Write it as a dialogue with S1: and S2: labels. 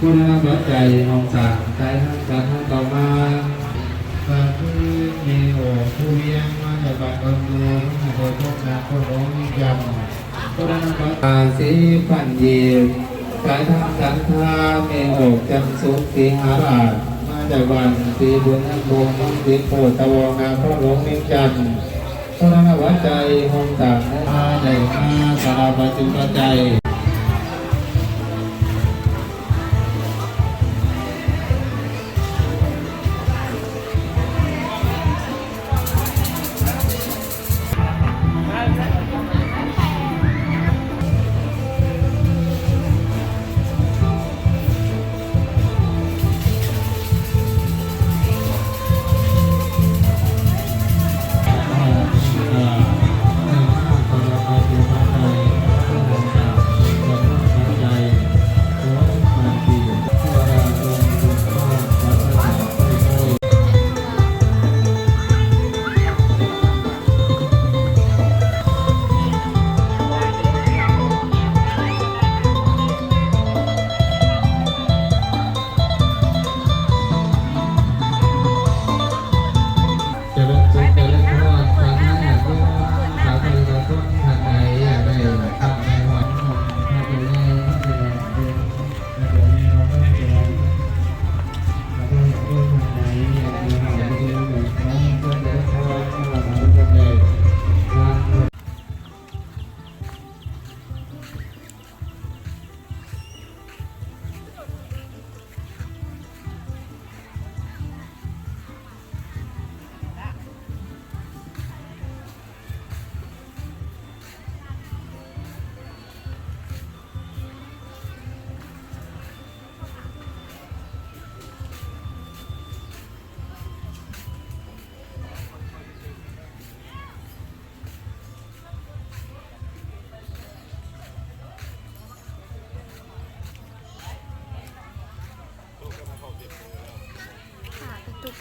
S1: คุณปัจจัยมองสั่งใจทั้งการทั้งต่อมาการที่มีโอผู้เลี้ยงมาจากบ้านบางดูมาโดยพวกนักคนร้องนิยมคุณปัจจัยสีพันยีใจทั้งสันทามีโอจันสุขีหาราชมาจากบ้านสีบุญทั้งบงทั้งสีโพตะวงนาพระหลวงนิจันคุณปัจจัยมองสั่งมาได้มาสารปัจจุปัจจัย
S2: ค่ะพี่ตุ๊ก